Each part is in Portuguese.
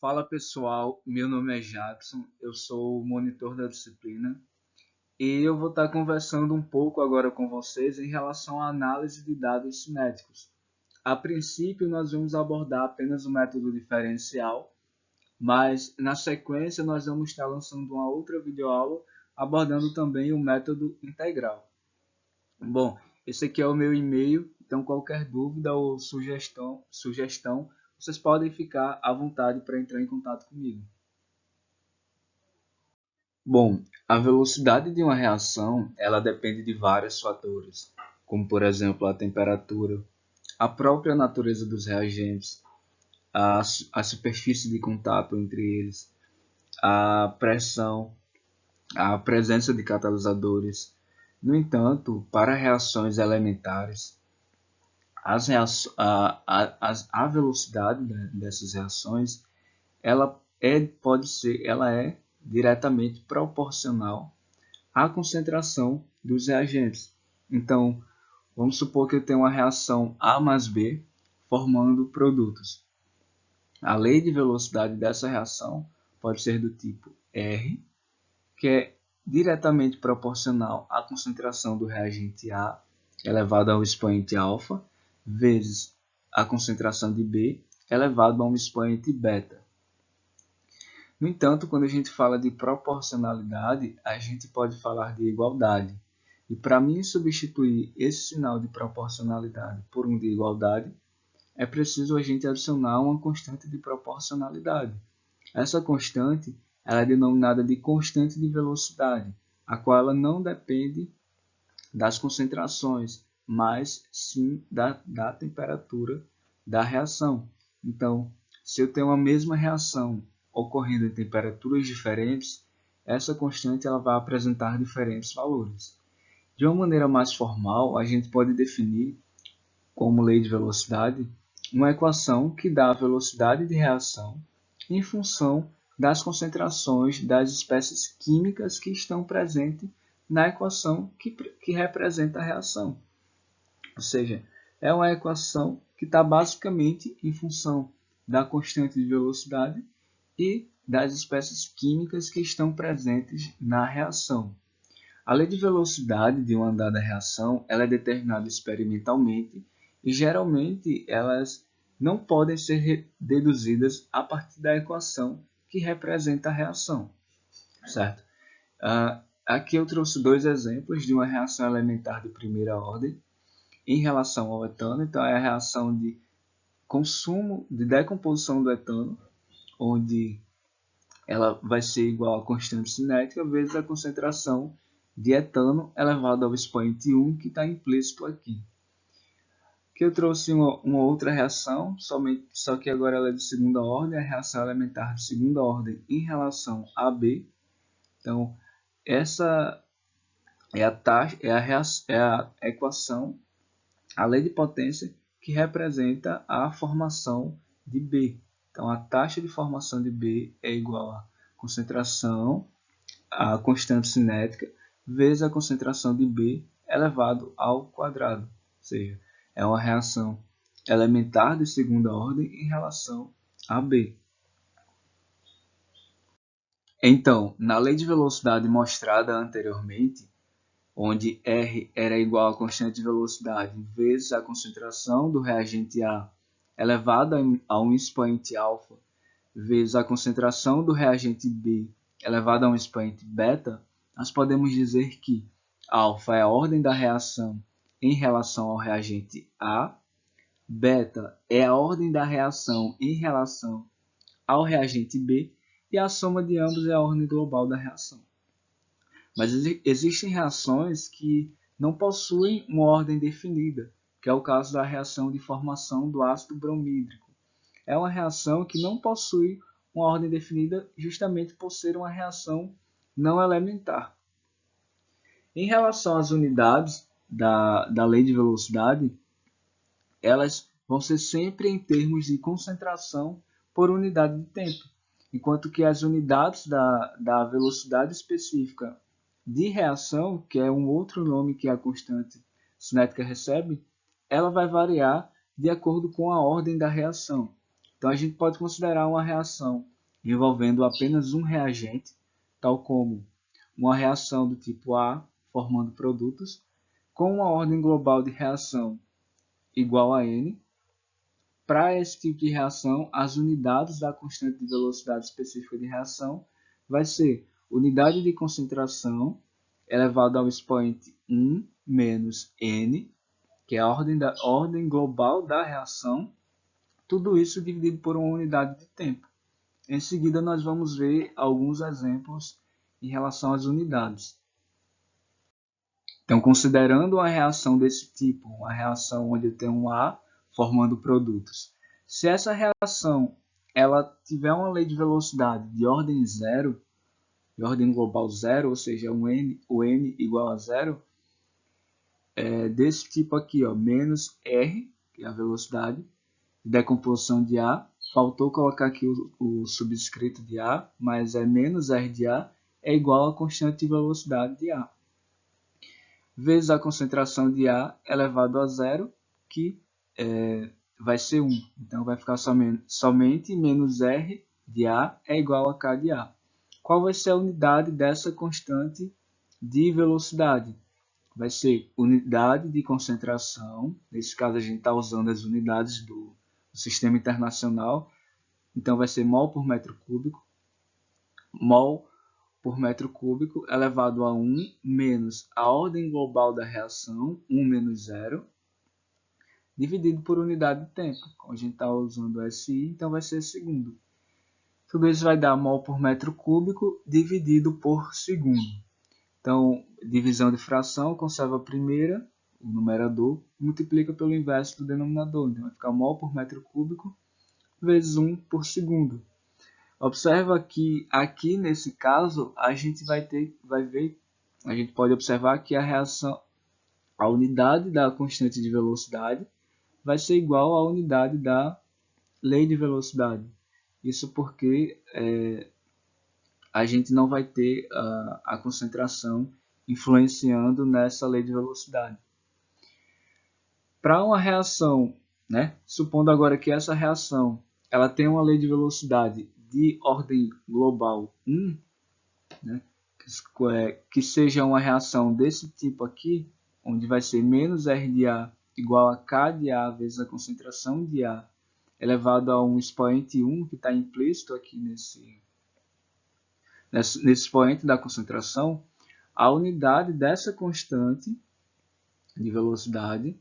Fala pessoal, meu nome é Jackson, eu sou o monitor da disciplina e eu vou estar conversando um pouco agora com vocês em relação à análise de dados cinéticos. A princípio, nós vamos abordar apenas o método diferencial, mas na sequência nós vamos estar lançando uma outra videoaula abordando também o método integral. Bom, esse aqui é o meu e-mail, então qualquer dúvida ou sugestão, vocês podem ficar à vontade para entrar em contato comigo. Bom, a velocidade de uma reação, ela depende de vários fatores, como por exemplo a temperatura, a própria natureza dos reagentes, a superfície de contato entre eles, a pressão, a presença de catalisadores. No entanto, para reações elementares, a velocidade dessas reações ela é diretamente proporcional à concentração dos reagentes. Então, vamos supor que eu tenho uma reação A mais B formando produtos. A lei de velocidade dessa reação pode ser do tipo R, que é diretamente proporcional à concentração do reagente A elevado ao expoente alfa, vezes a concentração de B elevado a um expoente beta. No entanto, quando a gente fala de proporcionalidade, a gente pode falar de igualdade. E para mim substituir esse sinal de proporcionalidade por um de igualdade, é preciso a gente adicionar uma constante de proporcionalidade. Essa constante ela é denominada de constante de velocidade, a qual ela não depende das concentrações, mas sim da temperatura da reação. Então, se eu tenho a mesma reação ocorrendo em temperaturas diferentes, essa constante ela vai apresentar diferentes valores. De uma maneira mais formal, a gente pode definir como lei de velocidade uma equação que dá a velocidade de reação em função das concentrações das espécies químicas que estão presentes na equação que representa a reação. Ou seja, é uma equação que está basicamente em função da constante de velocidade e das espécies químicas que estão presentes na reação. A lei de velocidade de uma dada reação ela é determinada experimentalmente e geralmente elas não podem ser deduzidas a partir da equação que representa a reação, certo? Aqui eu trouxe dois exemplos de uma reação elementar de primeira ordem em relação ao etano. Então é a reação de consumo, de decomposição do etano, onde ela vai ser igual à constante cinética vezes a concentração de etano elevado ao expoente 1, que está implícito aqui. Aqui eu trouxe uma outra reação, só que agora ela é de segunda ordem, a reação elementar de segunda ordem em relação a B. Então, essa é a equação, a lei de potência, que representa a formação de B. Então, a taxa de formação de B é igual a concentração, a constante cinética, vezes a concentração de B elevado ao quadrado. Ou seja, é uma reação elementar de segunda ordem em relação a B. Então, na lei de velocidade mostrada anteriormente, onde R era igual à constante de velocidade vezes a concentração do reagente A elevado a um expoente alfa vezes a concentração do reagente B elevado a um expoente beta, nós podemos dizer que alfa é a ordem da reação em relação ao reagente A, beta é a ordem da reação em relação ao reagente B e a soma de ambos é a ordem global da reação. Mas existem reações que não possuem uma ordem definida, que é o caso da reação de formação do ácido bromídrico. É uma reação que não possui uma ordem definida justamente por ser uma reação não elementar. Em relação às unidades da lei de velocidade, elas vão ser sempre em termos de concentração por unidade de tempo, enquanto que as unidades da velocidade específica de reação, que é um outro nome que a constante cinética recebe, ela vai variar de acordo com a ordem da reação. Então, a gente pode considerar uma reação envolvendo apenas um reagente, tal como uma reação do tipo A, formando produtos, com uma ordem global de reação igual a N. Para esse tipo de reação, as unidades da constante de velocidade específica de reação vai ser unidade de concentração elevado ao expoente 1 menos N, que é a ordem global da reação, tudo isso dividido por uma unidade de tempo. Em seguida, nós vamos ver alguns exemplos em relação às unidades. Então, considerando uma reação desse tipo, uma reação onde eu tenho um A formando produtos, se essa reação ela tiver uma lei de velocidade de ordem zero, de ordem global zero, ou seja, o N igual a zero, desse tipo aqui, ó, menos R, que é a velocidade de decomposição de A, faltou colocar aqui o subscrito de A, mas é menos R de A, é igual à constante de velocidade de A, vezes a concentração de A elevado a zero, que vai ser 1. Então, vai ficar somente menos R de A é igual a K de A. Qual vai ser a unidade dessa constante de velocidade? Vai ser unidade de concentração. Nesse caso, a gente está usando as unidades do Sistema Internacional. Então, vai ser mol por metro cúbico. Mol por metro cúbico elevado a 1 menos a ordem global da reação, 1 menos 0, dividido por unidade de tempo. Como a gente está usando SI, então vai ser segundo. Tudo isso vai dar mol por metro cúbico dividido por segundo. Então, divisão de fração, conserva a primeira, o numerador, multiplica pelo inverso do denominador. Então, vai ficar mol por metro cúbico vezes 1 por segundo. Observa que aqui nesse caso a gente a gente pode observar que a reação, a unidade da constante de velocidade vai ser igual à unidade da lei de velocidade. Isso porque a gente não vai ter a concentração influenciando nessa lei de velocidade. Para uma reação, supondo agora que essa reação ela tem uma lei de velocidade de ordem global 1, que seja uma reação desse tipo aqui, onde vai ser menos R de A igual a K de A vezes a concentração de A elevado a um expoente 1, que está implícito aqui nesse expoente da concentração, a unidade dessa constante de velocidade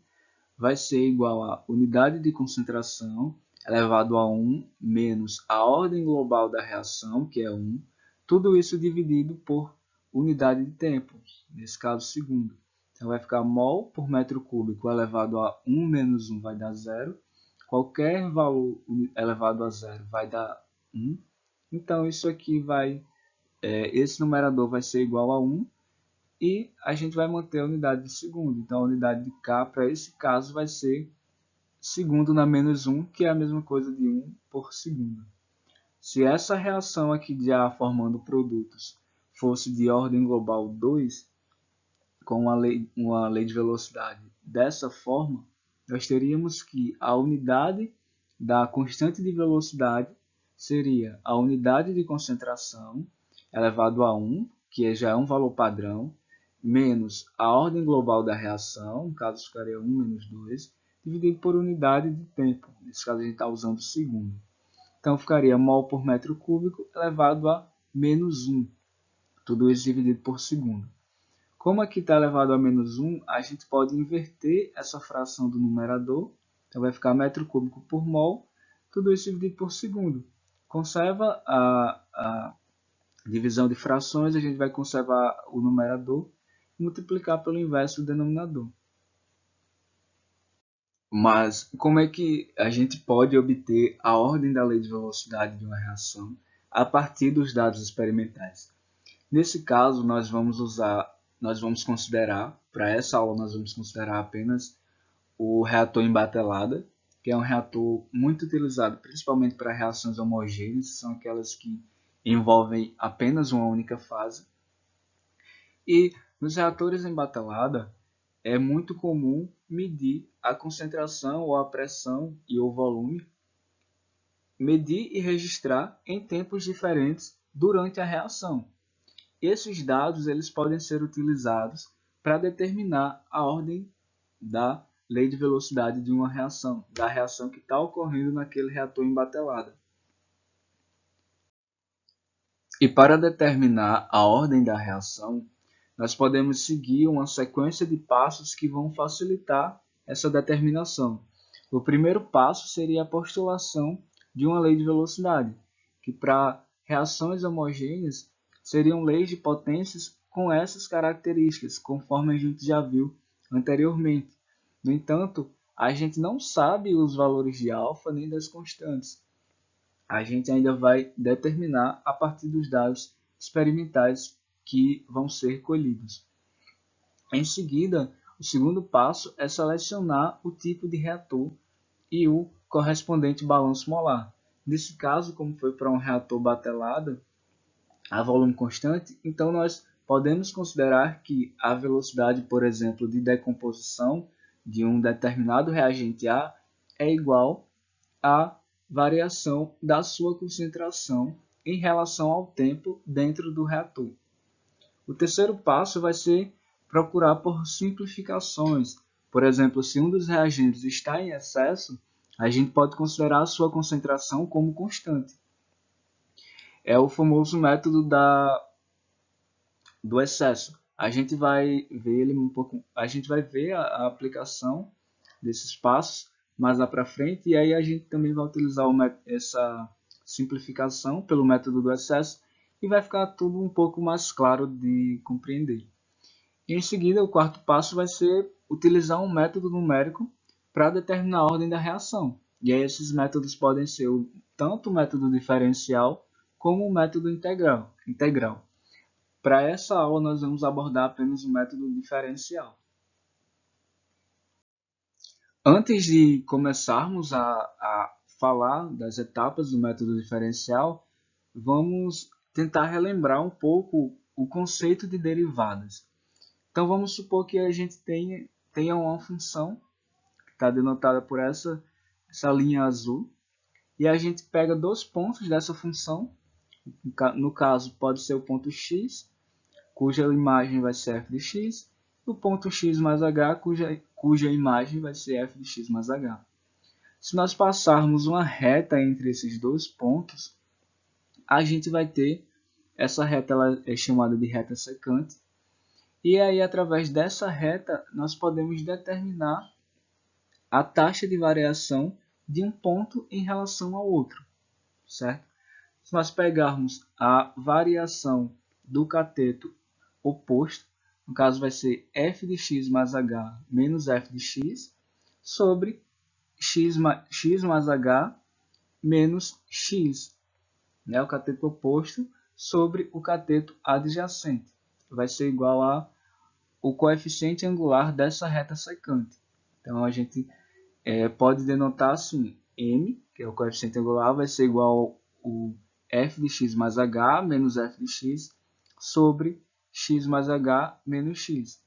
vai ser igual a unidade de concentração elevado a 1 menos a ordem global da reação, que é 1, tudo isso dividido por unidade de tempo, nesse caso segundo. Então vai ficar mol por metro cúbico elevado a 1 menos 1 vai dar 0. Qualquer valor elevado a 0 vai dar 1. Então isso aqui esse numerador vai ser igual a 1 e a gente vai manter a unidade de segundo. Então a unidade de K para esse caso vai ser segundo na menos 1, que é a mesma coisa de 1 por segundo. Se essa reação aqui de A formando produtos fosse de ordem global 2, com uma lei de velocidade dessa forma, nós teríamos que a unidade da constante de velocidade seria a unidade de concentração elevado a 1, que já é um valor padrão, menos a ordem global da reação, no caso ficaria 1 menos 2, dividido por unidade de tempo. Nesse caso a gente está usando o segundo. Então ficaria mol por metro cúbico elevado a menos 1. Tudo isso dividido por segundo. Como aqui está elevado a menos 1, a gente pode inverter essa fração do numerador. Então vai ficar metro cúbico por mol, tudo isso dividido por segundo. Conserva a divisão de frações, a gente vai conservar o numerador e multiplicar pelo inverso do denominador. Mas como é que a gente pode obter a ordem da lei de velocidade de uma reação a partir dos dados experimentais? Nesse caso, nós vamos considerar, para essa aula nós vamos considerar apenas o reator em batelada, que é um reator muito utilizado principalmente para reações homogêneas, são aquelas que envolvem apenas uma única fase. E nos reatores em batelada é muito comum medir a concentração ou a pressão e o volume medir e registrar em tempos diferentes durante a reação. Esses dados eles podem ser utilizados para determinar a ordem da lei de velocidade de uma reação, da reação que está ocorrendo naquele reator em batelada. E para determinar a ordem da reação, nós podemos seguir uma sequência de passos que vão facilitar essa determinação. O primeiro passo seria a postulação de uma lei de velocidade, que para reações homogêneas seriam leis de potências com essas características, conforme a gente já viu anteriormente. No entanto, a gente não sabe os valores de alfa nem das constantes. A gente ainda vai determinar a partir dos dados experimentais que vão ser colhidos. Em seguida, o segundo passo é selecionar o tipo de reator e o correspondente balanço molar. Nesse caso, como foi para um reator batelada a volume constante, então nós podemos considerar que a velocidade, por exemplo, de decomposição de um determinado reagente A é igual à variação da sua concentração em relação ao tempo dentro do reator. O terceiro passo vai ser procurar por simplificações. Por exemplo, se um dos reagentes está em excesso, a gente pode considerar a sua concentração como constante. É o famoso método do excesso. A gente vai ver a aplicação desses passos mais lá para frente, e aí a gente também vai utilizar essa simplificação pelo método do excesso e vai ficar tudo um pouco mais claro de compreender. E em seguida, o quarto passo vai ser utilizar um método numérico para determinar a ordem da reação. E aí esses métodos podem ser tanto o método diferencial como o método integral. Para essa aula, nós vamos abordar apenas o método diferencial. Antes de começarmos a falar das etapas do método diferencial, vamos tentar relembrar um pouco o conceito de derivadas. Então, vamos supor que a gente tenha uma função, que está denotada por essa linha azul, e a gente pega dois pontos dessa função, no caso pode ser o ponto x, cuja imagem vai ser f de x, e o ponto x mais h, cuja imagem vai ser f de x mais h. Se nós passarmos uma reta entre esses dois pontos, a gente vai ter, essa reta ela é chamada de reta secante, e aí através dessa reta nós podemos determinar a taxa de variação de um ponto em relação ao outro, certo? Se nós pegarmos a variação do cateto oposto, no caso vai ser f de x mais h menos f de x, sobre x mais h menos x, né? O cateto oposto sobre o cateto adjacente. Vai ser igual a o coeficiente angular dessa reta secante. Então, a gente pode denotar assim, m, que é o coeficiente angular, vai ser igual ao f de x mais h menos f de x sobre x mais h menos x.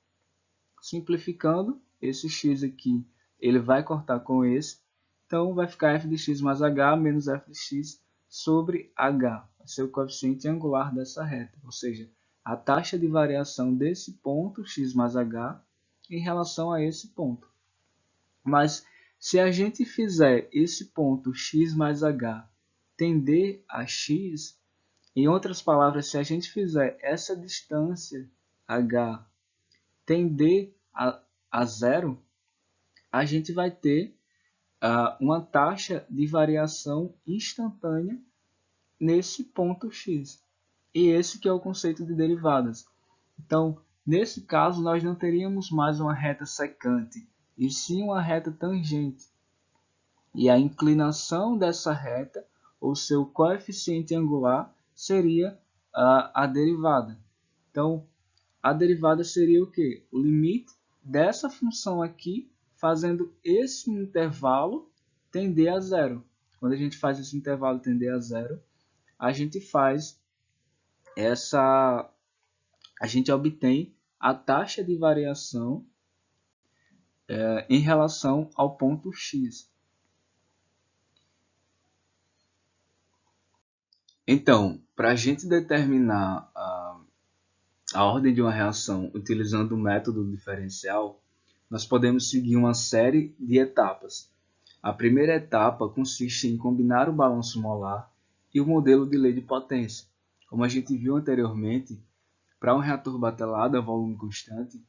Simplificando, esse x aqui ele vai cortar com esse, então vai ficar f de x mais h menos f de x sobre h, vai ser o coeficiente angular dessa reta, ou seja, a taxa de variação desse ponto, x mais h, em relação a esse ponto. Mas se a gente fizer esse ponto x mais h tender a x, em outras palavras, se a gente fizer essa distância h tender a zero, a gente vai ter uma taxa de variação instantânea nesse ponto x. E esse que é o conceito de derivadas. Então, nesse caso, nós não teríamos mais uma reta secante, e sim uma reta tangente. E a inclinação dessa reta, ou seu coeficiente angular, seria a derivada. Então, a derivada seria o quê? O limite dessa função aqui, fazendo esse intervalo tender a zero. Quando a gente faz esse intervalo tender a zero, a gente obtém a taxa de variação em relação ao ponto x. Então, para a gente determinar a ordem de uma reação utilizando o método diferencial, nós podemos seguir uma série de etapas. A primeira etapa consiste em combinar o balanço molar e o modelo de lei de potência. Como a gente viu anteriormente, para um reator batelado a volume constante,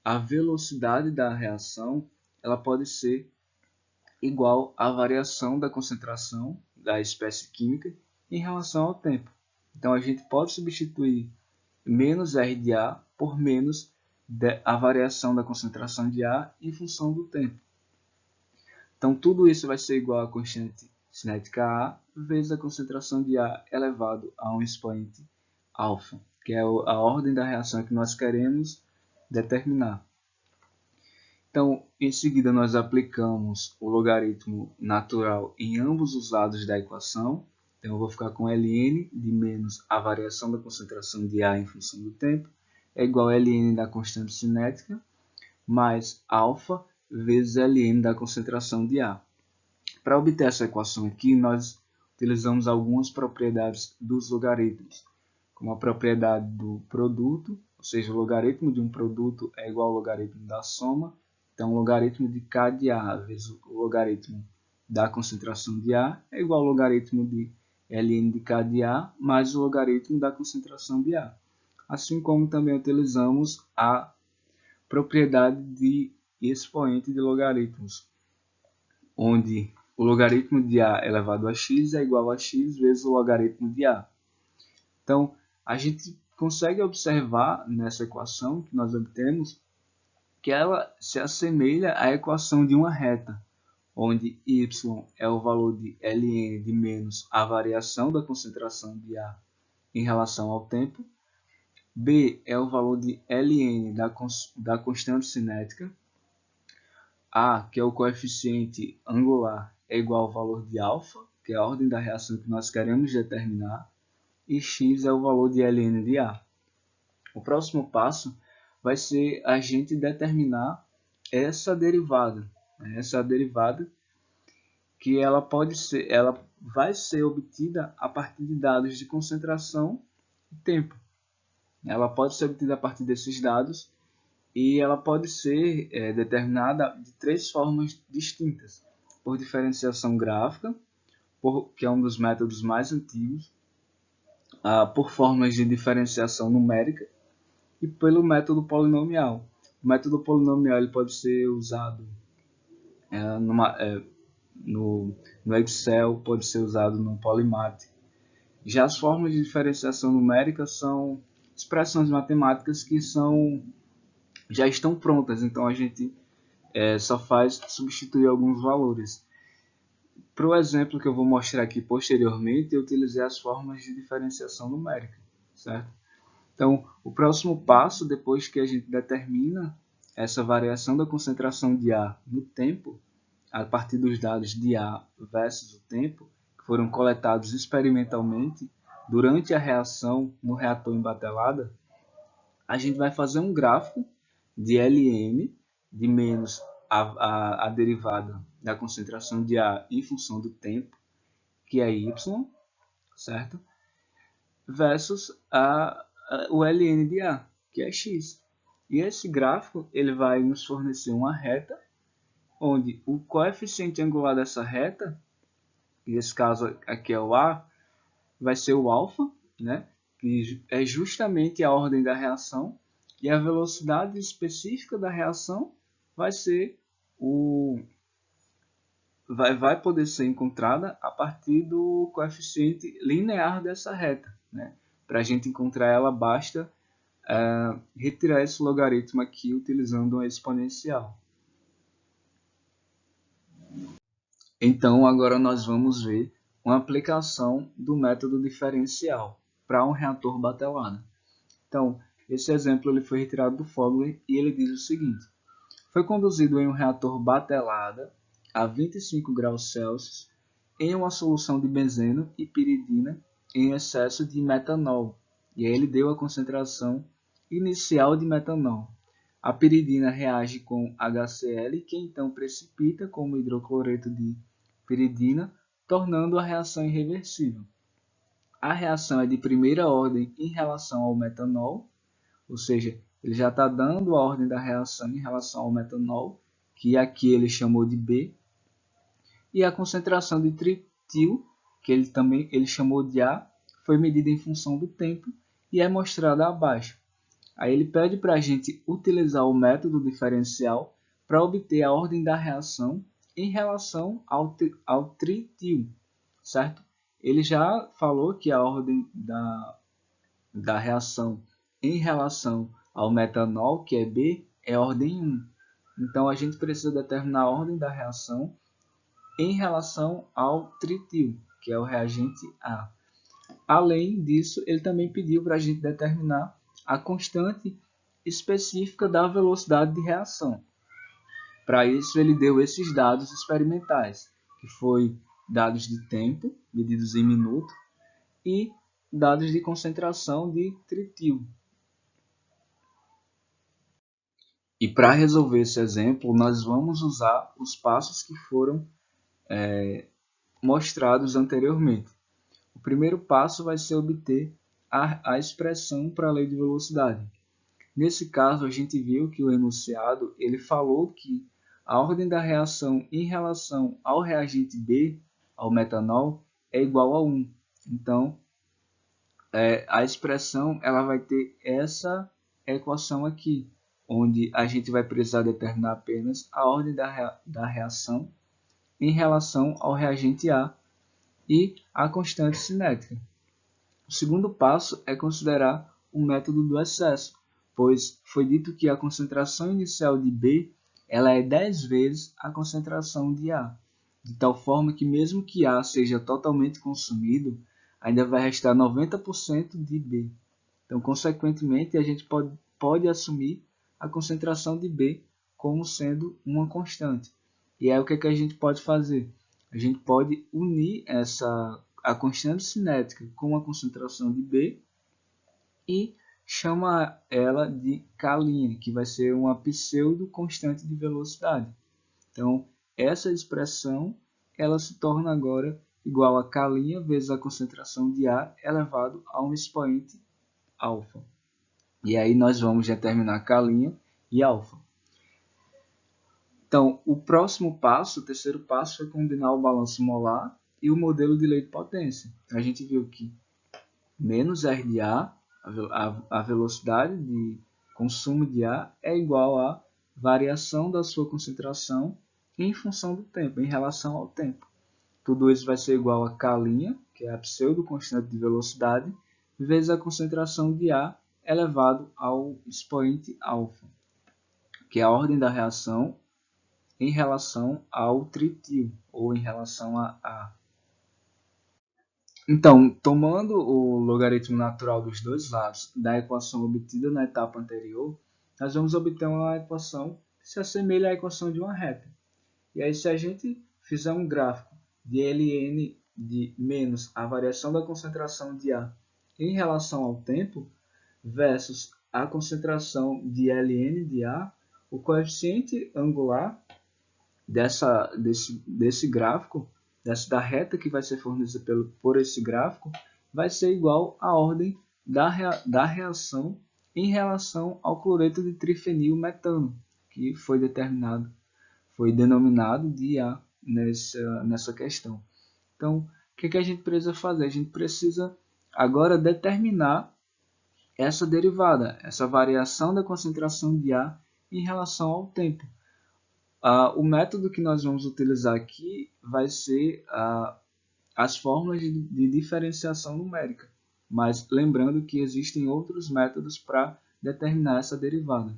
a velocidade da reação ela pode ser igual à variação da concentração da espécie química em relação ao tempo. Então a gente pode substituir menos R de A por menos a variação da concentração de A em função do tempo. Então tudo isso vai ser igual à constante cinética A vezes a concentração de A elevado a um expoente alfa, que é a ordem da reação que nós queremos determinar. Então, em seguida, nós aplicamos o logaritmo natural em ambos os lados da equação. Então, eu vou ficar com ln de menos a variação da concentração de A em função do tempo é igual a ln da constante cinética mais alfa vezes ln da concentração de A. Para obter essa equação aqui, nós utilizamos algumas propriedades dos logaritmos, como a propriedade do produto, ou seja, o logaritmo de um produto é igual ao logaritmo da soma. Então, o logaritmo de K de A vezes o logaritmo da concentração de A é igual ao logaritmo de ln de K de A mais o logaritmo da concentração de A. Assim como também utilizamos a propriedade de expoente de logaritmos, onde o logaritmo de A elevado a x é igual a x vezes o logaritmo de A. Então, a gente consegue observar nessa equação que nós obtemos que ela se assemelha à equação de uma reta, onde y é o valor de ln de menos a variação da concentração de A em relação ao tempo, b é o valor de ln da constante cinética, A, que é o coeficiente angular, é igual ao valor de alfa, que é a ordem da reação que nós queremos determinar, e x é o valor de ln de A. O próximo passo vai ser a gente determinar essa derivada que ela vai ser obtida a partir de dados de concentração e tempo. Ela pode ser obtida a partir desses dados e ela pode ser determinada de três formas distintas: por diferenciação gráfica, que é um dos métodos mais antigos, por formas de diferenciação numérica e pelo método polinomial. O método polinomial ele pode ser usado no Excel, pode ser usado no Polymath. Já as formas de diferenciação numérica são expressões matemáticas que já estão prontas, então a gente só faz substituir alguns valores. Para o exemplo que eu vou mostrar aqui posteriormente, eu utilizei as formas de diferenciação numérica, certo? Então, o próximo passo, depois que a gente determina essa variação da concentração de A no tempo, a partir dos dados de A versus o tempo, que foram coletados experimentalmente durante a reação no reator em batelada, a gente vai fazer um gráfico de Ln de menos a derivada da concentração de A em função do tempo, que é y, certo? Versus o ln de A, que é x. E esse gráfico ele vai nos fornecer uma reta, onde o coeficiente angular dessa reta, nesse caso aqui é o A, vai ser o alfa, né? Que é justamente a ordem da reação, e a velocidade específica da reação vai ser vai poder ser encontrada a partir do coeficiente linear dessa reta, né? Para a gente encontrar ela, basta retirar esse logaritmo aqui utilizando uma exponencial. Então, agora nós vamos ver uma aplicação do método diferencial para um reator batelado. Então, esse exemplo ele foi retirado do Fogler e ele diz o seguinte: foi conduzido em um reator batelada a 25 graus Celsius em uma solução de benzeno e piridina em excesso de metanol. E aí ele deu a concentração inicial de metanol. A piridina reage com HCl, que então precipita como hidrocloreto de piridina, tornando a reação irreversível. a reação é de primeira ordem em relação ao metanol, ou seja, ele já está dando a ordem da reação em relação ao metanol, que aqui ele chamou de B, e a concentração de tritil, que ele chamou de A, foi medida em função do tempo e é mostrada abaixo. Aí ele pede para a gente utilizar o método diferencial para obter a ordem da reação em relação ao tritil, certo? Ele já falou que a ordem da reação em relação ao metanol, que é B, é ordem 1. Então, a gente precisa determinar a ordem da reação em relação ao tritil, que é o reagente A. Além disso, ele também pediu para a gente determinar a constante específica da velocidade de reação. Para isso, ele deu esses dados experimentais, que foi dados de tempo, medidos em minuto, e dados de concentração de tritil. E para resolver esse exemplo, nós vamos usar os passos que foram mostrados anteriormente. O primeiro passo vai ser obter a expressão para a lei de velocidade. Nesse caso, a gente viu que o enunciado ele falou que a ordem da reação em relação ao reagente B, ao metanol, é igual a 1. Então, a expressão ela vai ter essa equação aqui, onde a gente vai precisar determinar apenas a ordem da reação em relação ao reagente A e a constante cinética. O segundo passo é considerar o método do excesso, pois foi dito que a concentração inicial de B ela é 10 vezes a concentração de A, de tal forma que mesmo que A seja totalmente consumido, ainda vai restar 90% de B. Então, consequentemente, a gente pode assumir a concentração de B como sendo uma constante. E aí o que a gente pode fazer? A gente pode unir a constante cinética com a concentração de B e chama ela de K', que vai ser uma pseudo constante de velocidade. Então, essa expressão ela se torna agora igual a K' vezes a concentração de A elevado a um expoente alfa. E aí nós vamos determinar K' e alfa. Então, o próximo passo, o terceiro passo, é combinar o balanço molar e o modelo de lei de potência. A gente viu que menos R de A, a velocidade de consumo de A, é igual à variação da sua concentração em função do tempo, em relação ao tempo. Tudo isso vai ser igual a K', que é a pseudo-constante de velocidade, vezes a concentração de A elevado ao expoente alfa, que é a ordem da reação em relação ao tritil, ou em relação a A. Então, tomando o logaritmo natural dos dois lados da equação obtida na etapa anterior, nós vamos obter uma equação que se assemelha à equação de uma reta. E aí, se a gente fizer um gráfico de ln de menos a variação da concentração de A em relação ao tempo, versus a concentração de ln de A, o coeficiente angular desse gráfico, da reta que vai ser fornecida por esse gráfico, vai ser igual à ordem da reação em relação ao cloreto de trifenilmetano, que foi denominado de A nessa questão. Então, o que a gente precisa fazer? A gente precisa agora determinar essa derivada, essa variação da concentração de A em relação ao tempo. O método que nós vamos utilizar aqui vai ser as fórmulas de diferenciação numérica, mas lembrando que existem outros métodos para determinar essa derivada.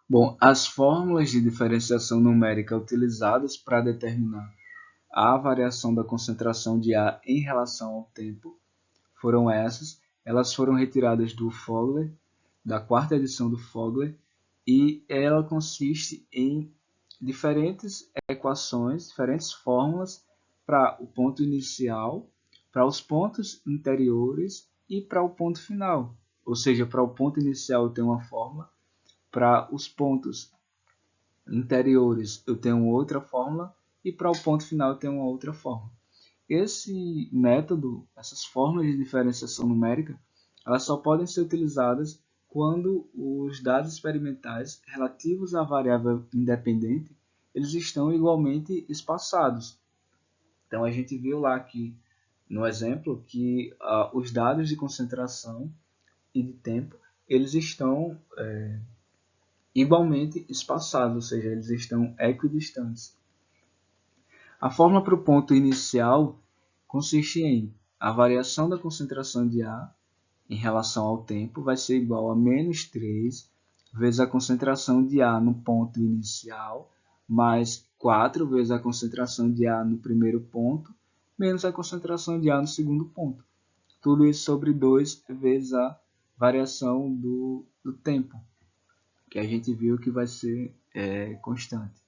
Bom, as fórmulas de diferenciação numérica utilizadas para determinar a variação da concentração de A em relação ao tempo foram essas. Elas foram retiradas do Fogler, da quarta edição do Fogler, e ela consiste em diferentes equações, diferentes fórmulas para o ponto inicial, para os pontos interiores e para o ponto final. Ou seja, para o ponto inicial eu tenho uma fórmula, para os pontos interiores eu tenho outra fórmula e para o ponto final eu tenho uma outra fórmula. esse método, essas formas de diferenciação numérica, elas só podem ser utilizadas quando os dados experimentais relativos à variável independente eles estão igualmente espaçados. Então a gente viu lá que no exemplo que os dados de concentração e de tempo eles estão igualmente espaçados, ou seja, eles estão equidistantes. A fórmula para o ponto inicial consiste em a variação da concentração de A em relação ao tempo vai ser igual a menos 3 vezes a concentração de A no ponto inicial, mais 4 vezes a concentração de A no primeiro ponto, menos a concentração de A no segundo ponto. Tudo isso sobre 2 vezes a variação do tempo, que a gente viu que vai ser constante.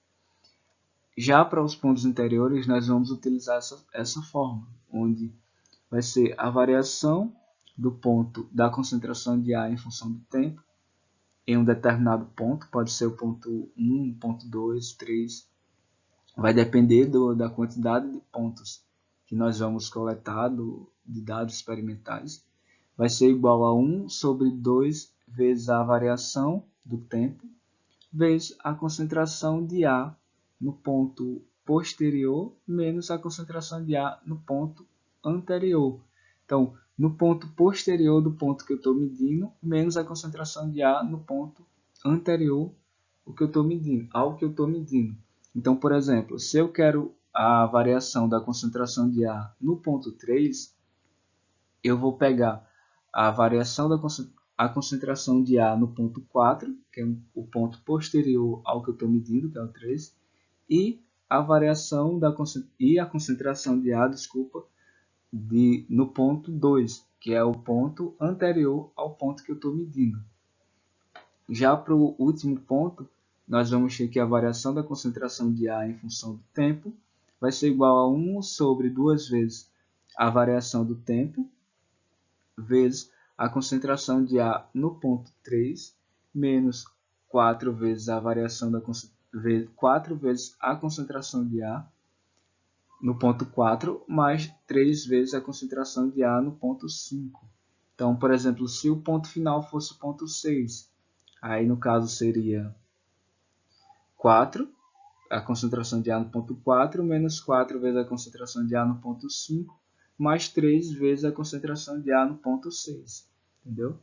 Já para os pontos interiores, nós vamos utilizar essa forma, onde vai ser a variação do ponto da concentração de A em função do tempo em um determinado ponto, pode ser o ponto 1, ponto 2, 3, vai depender da quantidade de pontos que nós vamos coletar de dados experimentais, vai ser igual a 1 sobre 2 vezes a variação do tempo, vezes a concentração de A no ponto posterior, menos a concentração de A no ponto anterior. Então, no ponto posterior do ponto que eu estou medindo, menos a concentração de A no ponto anterior ao que eu estou medindo. Então, por exemplo, se eu quero a variação da concentração de A no ponto 3, eu vou pegar a variação da concentração de A no ponto 4, que é o ponto posterior ao que eu estou medindo, que é o 3, e a variação e a concentração de A, no ponto 2, que é o ponto anterior ao ponto que eu estou medindo. Já para o último ponto, nós vamos ter que a variação da concentração de A em função do tempo vai ser igual a 1 sobre 2 vezes a variação do tempo, vezes a concentração de A no ponto 3, menos 4 vezes a variação da 4 vezes a concentração de A no ponto 4, mais 3 vezes a concentração de A no ponto 5. Então, por exemplo, se o ponto final fosse o ponto 6, aí no caso seria 4, a concentração de A no ponto 4, menos 4 vezes a concentração de A no ponto 5, mais 3 vezes a concentração de A no ponto 6. Entendeu?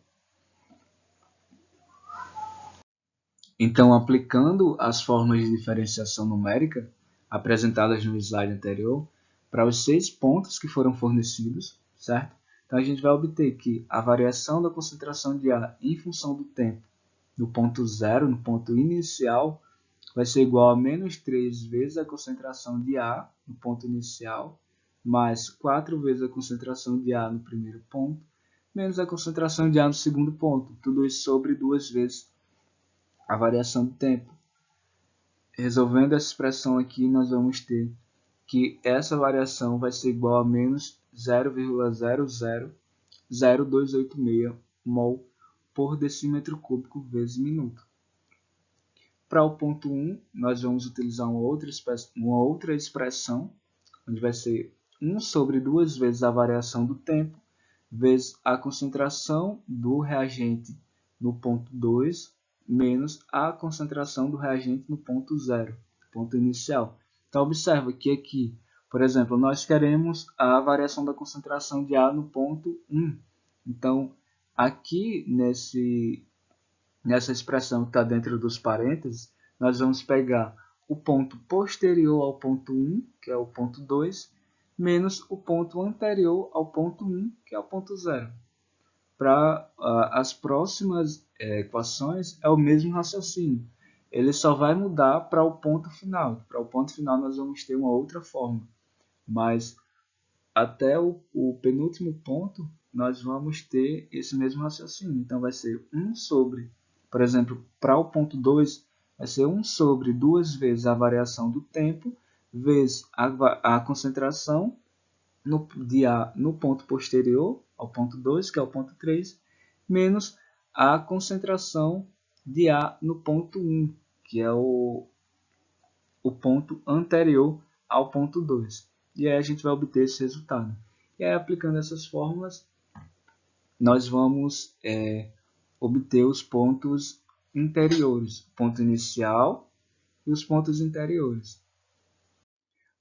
Então, aplicando as formas de diferenciação numérica apresentadas no slide anterior, para os 6 pontos que foram fornecidos, certo? Então, a gente vai obter que a variação da concentração de A em função do tempo no ponto 0, no ponto inicial, vai ser igual a menos 3 vezes a concentração de A no ponto inicial, mais 4 vezes a concentração de A no primeiro ponto, menos a concentração de A no segundo ponto. Tudo isso sobre 2 vezes a variação do tempo. Resolvendo essa expressão aqui, nós vamos ter que essa variação vai ser igual a menos 0,000286 mol por decímetro cúbico vezes minuto. Para o ponto 1, nós vamos utilizar uma outra expressão, onde vai ser 1 sobre 2 vezes a variação do tempo, vezes a concentração do reagente no ponto 2, menos a concentração do reagente no ponto 0, ponto inicial. Então, observa que aqui, por exemplo, nós queremos a variação da concentração de A no ponto 1. Então, aqui nessa expressão que está dentro dos parênteses, nós vamos pegar o ponto posterior ao ponto 1, que é o ponto 2, menos o ponto anterior ao ponto 1, que é o ponto 0. Para as próximas equações é o mesmo raciocínio. Ele só vai mudar para o ponto final. Para o ponto final nós vamos ter uma outra forma. Mas até o penúltimo ponto nós vamos ter esse mesmo raciocínio. Então vai ser 1 sobre, por exemplo, para o ponto 2, vai ser 1 sobre 2 vezes a variação do tempo, vezes a concentração de A no ponto posterior ao ponto 2, que é o ponto 3, menos a concentração de A no ponto 1, que é o ponto anterior ao ponto 2. e aí a gente vai obter esse resultado. E aí, aplicando essas fórmulas, nós vamos obter os pontos interiores, o ponto inicial e os pontos interiores.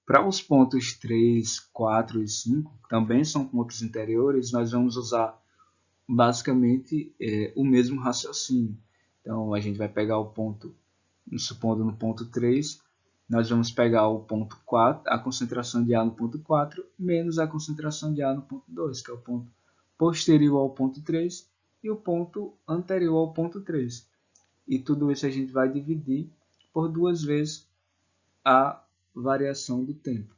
Para os pontos 3, 4 e 5, que também são pontos interiores, nós vamos usar basicamente o mesmo raciocínio. Então, a gente vai pegar o ponto, supondo no ponto 3, nós vamos pegar o ponto 4, a concentração de A no ponto 4, menos a concentração de A no ponto 2, que é o ponto posterior ao ponto 3 e o ponto anterior ao ponto 3. E tudo isso a gente vai dividir por 2 vezes a variação do tempo.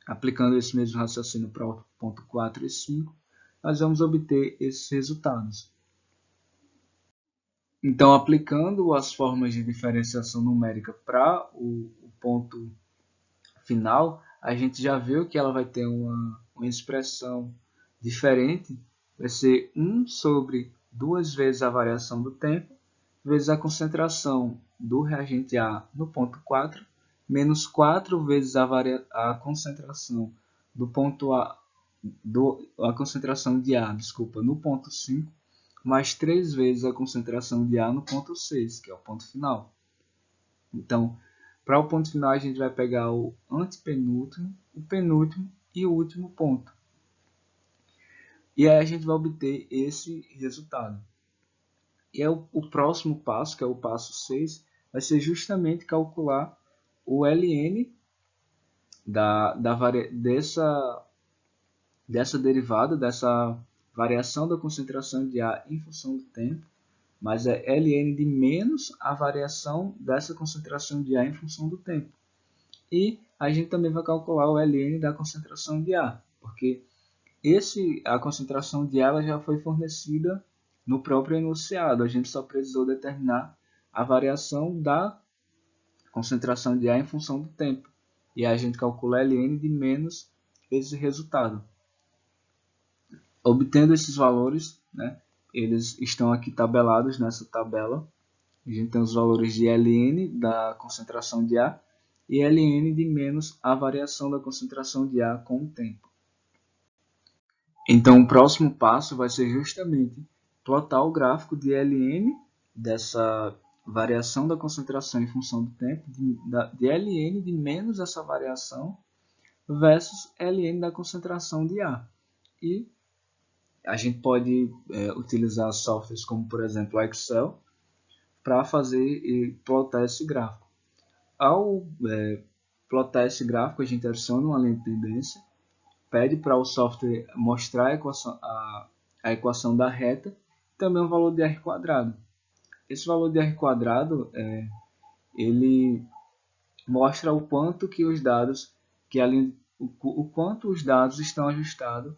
Aplicando esse mesmo raciocínio para o ponto 4 e 5, nós vamos obter esses resultados. Então, aplicando as formas de diferenciação numérica para o ponto final, a gente já viu que ela vai ter uma expressão diferente, vai ser 1 sobre 2 vezes a variação do tempo, vezes a concentração do reagente A no ponto 4, menos 4 vezes a concentração do ponto A, a concentração de A, no ponto 5, mais 3 vezes a concentração de A no ponto 6, que é o ponto final. Então, para o ponto final, a gente vai pegar o antepenúltimo, o penúltimo e o último ponto. E aí a gente vai obter esse resultado. E aí o próximo passo, que é o passo 6, vai ser justamente calcular o ln dessa derivada, dessa variação da concentração de A em função do tempo, mas é ln de menos a variação dessa concentração de A em função do tempo. E a gente também vai calcular o ln da concentração de A, porque a concentração de A ela já foi fornecida no próprio enunciado, a gente só precisou determinar a variação da concentração de A em função do tempo. E a gente calcula ln de menos esse resultado. Obtendo esses valores, né, eles estão aqui tabelados nessa tabela. A gente tem os valores de ln da concentração de A e ln de menos a variação da concentração de A com o tempo. Então, o próximo passo vai ser justamente plotar o gráfico de ln dessa variação da concentração em função do tempo, de ln de menos essa variação versus ln da concentração de A. E a gente pode utilizar softwares como, por exemplo, o Excel para fazer e plotar esse gráfico. Ao plotar esse gráfico, a gente adiciona uma linha de tendência, pede para o software mostrar a equação da reta e também o valor de R quadrado. Esse valor de R quadrado ele mostra o quanto que os dados, o quanto os dados estão ajustados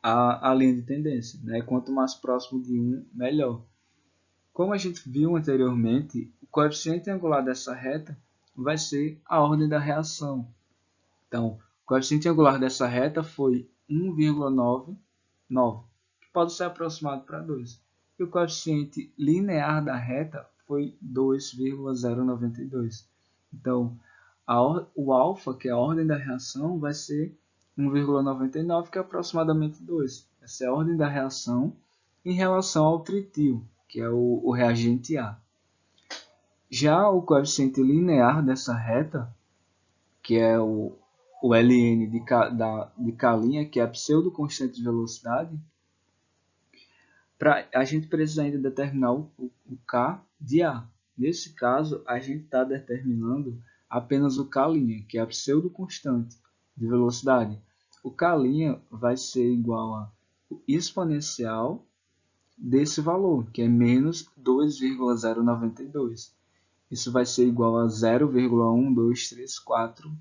à linha de tendência, né? Quanto mais próximo de 1, melhor. Como a gente viu anteriormente, o coeficiente angular dessa reta vai ser a ordem da reação. Então, o coeficiente angular dessa reta foi 1,99, que pode ser aproximado para 2. E o coeficiente linear da reta foi 2,092. Então, o alfa, que é a ordem da reação, vai ser 1,99, que é aproximadamente 2. Essa é a ordem da reação em relação ao tritio, que é o reagente A. Já o coeficiente linear dessa reta, que é o ln de K', que é a pseudo-constante de velocidade, a gente precisa ainda determinar o K de A. Nesse caso, a gente está determinando apenas o K', que é a pseudo-constante de velocidade. O K' vai ser igual a exponencial desse valor, que é menos 2,092. Isso vai ser igual a 0,1234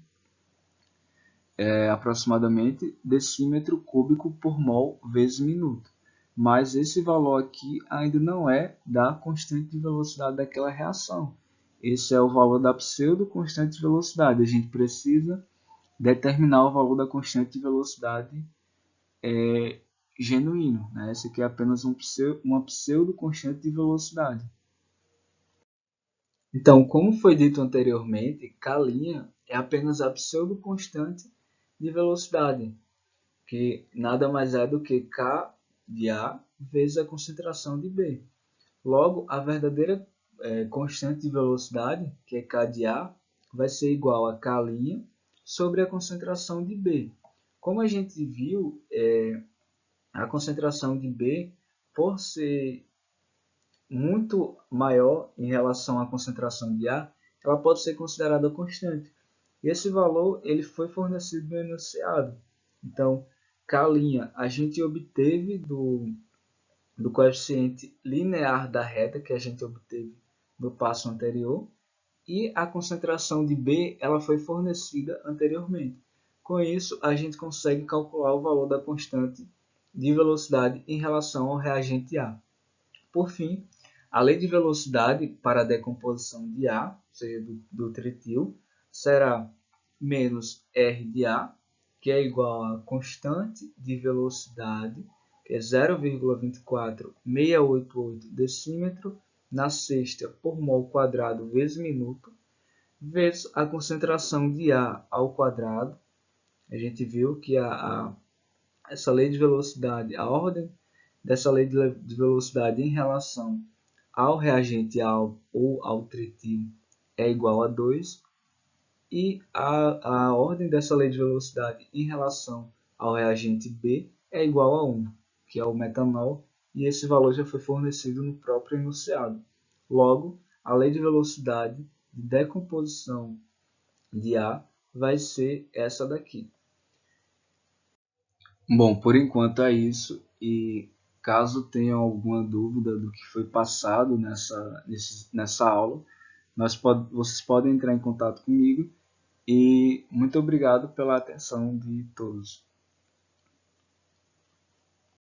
aproximadamente decímetro cúbico por mol vezes minuto. Mas esse valor aqui ainda não é da constante de velocidade daquela reação. Esse é o valor da pseudo-constante de velocidade. A gente precisa determinar o valor da constante de velocidade genuíno, né? Esse aqui é apenas uma pseudo-constante de velocidade. Então, como foi dito anteriormente, K' é apenas a pseudo-constante de velocidade, que nada mais é do que K de A vezes a concentração de B. Logo, a verdadeira constante de velocidade, que é K de A, vai ser igual a K' sobre a concentração de B. Como a gente viu, a concentração de B, por ser muito maior em relação à concentração de A, ela pode ser considerada constante. E esse valor ele foi fornecido no enunciado. Então, K' a gente obteve do coeficiente linear da reta que a gente obteve no passo anterior, e a concentração de B ela foi fornecida anteriormente. Com isso, a gente consegue calcular o valor da constante de velocidade em relação ao reagente A. Por fim, a lei de velocidade para a decomposição de A, ou seja, do tretil, será menos R de A, que é igual a constante de velocidade, que é 0,24688 decímetro na sexta por mol quadrado vezes minuto, vezes a concentração de A ao quadrado. A gente viu que essa lei de velocidade, a ordem dessa lei de velocidade em relação ao reagente ou ao tretil é igual a 2, e a ordem dessa lei de velocidade em relação ao reagente B é igual a 1, que é o metanol, e esse valor já foi fornecido no próprio enunciado. Logo, a lei de velocidade de decomposição de A vai ser essa daqui. Bom, por enquanto é isso, e caso tenham alguma dúvida do que foi passado nessa aula, vocês podem entrar em contato comigo, e muito obrigado pela atenção de todos.